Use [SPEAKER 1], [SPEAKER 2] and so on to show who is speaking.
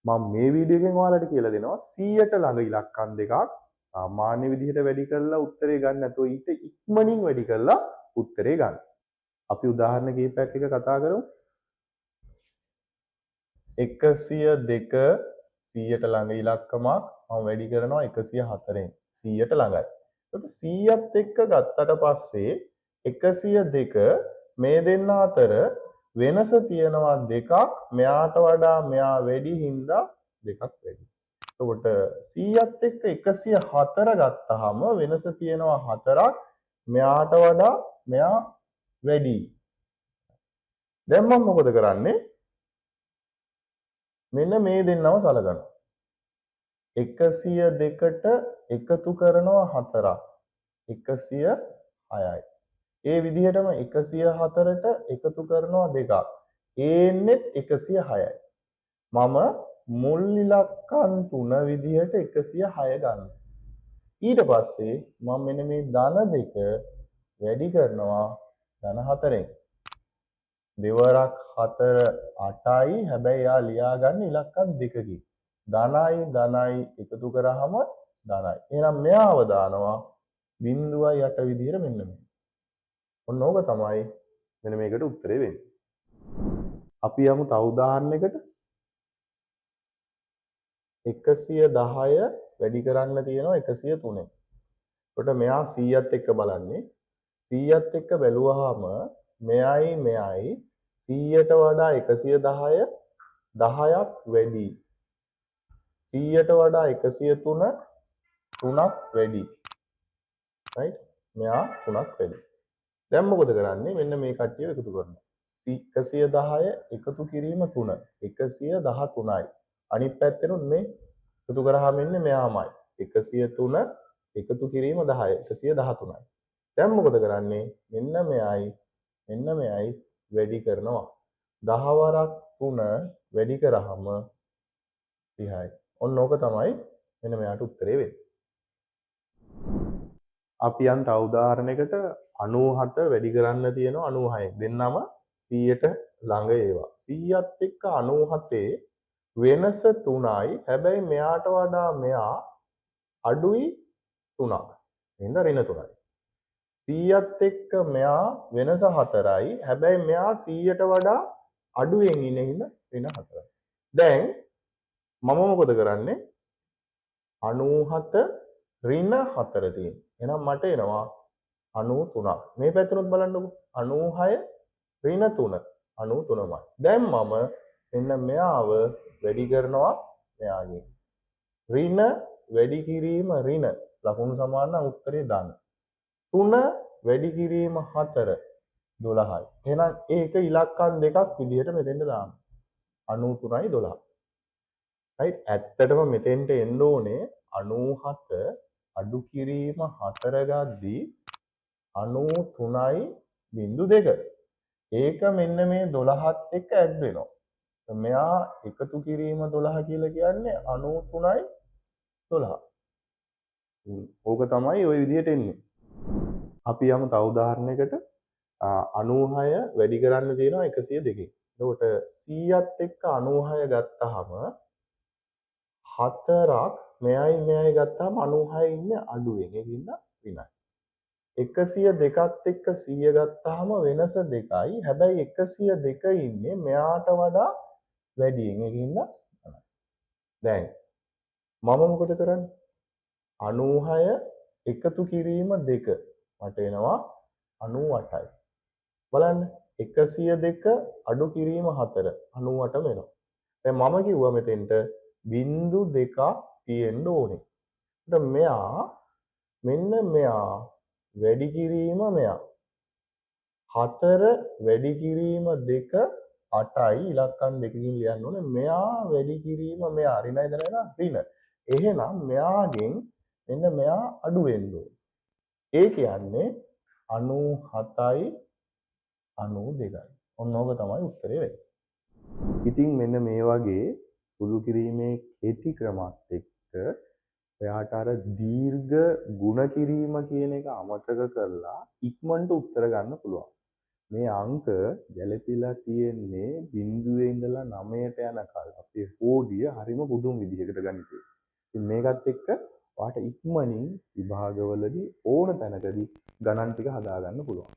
[SPEAKER 1] මම මේ වීඩියෝ එකෙන් ඔයාලට කියලා දෙනවා 100ට ළඟ ඉලක්කම් දෙකක් සාමාන්‍ය විදිහට වැඩි කරලා උත්තරේ ගන්න නැතුව ඊට ඉක්මනින් වැඩි කරලා උත්තරේ ගන්න. අපි උදාහරණ කිහිපයක් එක කතා කරමු. 102 100ට ළඟ ඉලක්කමක් මම වැඩි කරනවා 104න් 100ට ළඟයි. එතකොට 100ත් එක්ක ගත්තට පස්සේ 102 මේ දෙන්න අතර වෙනස තියෙනවා දෙකක්. මෙයාට වඩා මෙයා වැඩි හින්දා දෙකක් වැඩි. එතකොට 100ත් එක්ක 104 ගත්තාම වෙනස තියෙනවා 4ක්. මෙයාට වඩා මෙයා වැඩි. දැන් මම මොකද කරන්නේ? මෙන්න මේ දෙන්නව සලකනවා. 102ට එකතු කරනවා 4ක්. 106යි. ඒ විදිහටම 104ට එකතු කරනවා 2ක්. ඒන්නෙත් 106යි. මම මුල් ඉලක්කම් 3 විදිහට 106 ගන්නවා. ඊට පස්සේ මම මෙන්න මේ ධන 2 වැඩි කරනවා ධන 4ෙන්. දෙවරක් 4 8යි. හැබැයි යා ලියාගන්න ඉලක්කම් දෙකකින්. ධනයි ධනයි එකතු කරාම ධනයි. එහෙනම් මෙයාව දානවා 0.8 විදිහට මෙන්න මේ. ඔන්න ඕක තමයි මෙන්න මේකට උත්තරේ වෙන්නේ. අපි යමු තව උදාහරණයකට. 110 වැඩි කරන්න තියෙනවා 103ෙන්. එතකොට මෙයා 100ත් එක්ක බලන්නේ. 100ත් එක්ක බැලුවාම මෙයයි 100ට වඩා 110 10ක් වැඩි. 100ට වඩා 103 3ක් වැඩි. right? මෙයා 3ක් වැඩි. දැන් මොකද කරන්නේ? මෙන්න මේ කට්ටිය එකතු කරනවා. 110 එකතු කිරීම 3 113යි. අනිත් පැත්තෙනුත් මේ එකතු කරාම ඉන්නේ මෙයාමයි. 103 එකතු කිරීම 10 113යි. දැන් මොකද කරන්නේ? මෙන්න මෙයයි වැඩි කරනවා. 10 වරක් 3 වැඩි කරාම 30යි. ඔන්න ඕක තමයි මෙන්න මෙයාට උත්තරේ වෙන්නේ. අපි යන් තව උදාහරණයකට 97 වැඩි කරන්න තියෙනවා 96. දෙන්නම 100ට ළඟ ඒවා. 100ත් එක්ක 97 වෙනස 3යි. හැබැයි මෙයාට වඩා මෙයා අඩුයි 3ක්. එහෙනම් ඍණ 3යි. 100ත් එක්ක මෙයා වෙනස 4යි. හැබැයි මෙයා 100ට වඩා අඩුවෙන් ඉන්නේ හින්දා ඍණ 4යි. දැන් මම මොකද කරන්නේ? 97 ඍණ 4 තියෙන. එහෙනම් මට එනවා 93ක්. මේ පැත්තනොත් බලන්නකෝ. 96 ඍණ 3 93මයි. දැන් මම මෙන්න මෙයාව වැඩි කරනවා මෙයාගෙන්. ඍණ වැඩි කිරීම ඍණ ලකුණු සමාන උත්තරේ දාන්න. 3 වැඩි කිරීම 4 12යි. එහෙනම් ඒක ඉලක්කම් දෙකක් විදිහට මෙතෙන්ට දාන්න. 93යි 12. right? ඇත්තටම මෙතෙන්ට එන්න ඕනේ 97 අඩු කිරීම 4 ගද්දී 93.2. ඒක මෙන්න මේ 12ත් එක්ක ඇඩ් වෙනවා. මෙයා එකතු කිරීම 12 කියලා කියන්නේ 93යි 12. ඕක තමයි ওই විදිහට එන්නේ. අපි යමු තව උදාහරණයකට 96 වැඩි කරන්න තියෙනවා 102කින්. එතකොට 100ත් එක්ක 96 ගත්තාම 4ක් මෙයයි ගත්තාම 96 ඉන්නේ අඩුවෙන්. ඒකින්ද ඍණයි. 102ත් එක්ක 100 ගත්තාම වෙනස 2යි. හැබැයි 102 ඉන්නේ මෙයාට වඩා වැඩියෙන්. ඒකින්ද දැන් මම මොකද කරන්නේ? 96 එකතු කිරීම 2 මට එනවා 98යි. බලන්න 102 අඩු කිරීම 4 98 වෙනවා. දැන් මම කිව්වා මෙතෙන්ට 0.2ක් තියෙන්න ඕනේ. එතකොට මෙන්න මෙයා වැඩි කිරීම මෙයා 4 වැඩි කිරීම 2 8යි. ඉලක්කම් දෙකකින් ලියන්න ඕනේ. මෙයා වැඩි කිරීම මෙයා ඍණයි දනේන ඍණ. එහෙනම් මෙයාගෙන් මෙන්න මෙයා අඩු වෙන්න ඕනේ. ඒ කියන්නේ 97යි 92යි. ඔන්න ඕක තමයි උත්තරේ වෙන්නේ. ඉතින් මෙන්න මේ වගේ සුළු කිරීමේ කෙටි ක්‍රමات එක්ක ඔයාට අර දීර්ඝ ගුණ කිරීම කියන එක අමතක කරලා ඉක්මනට උත්තර ගන්න පුළුවන්. මේ අංක ගැළපීලා තියෙන්නේ 0 ඉඳලා 9ට යනකල්. අපේ හෝඩිය හරිම පුදුම විදිහකට ගණිතේ. ඉතින් මේකත් එක්ක ඔයාට ඉක්මනින් විභාගවලදී ඕන තැනකදී ගණන් ටික හදාගන්න පුළුවන්.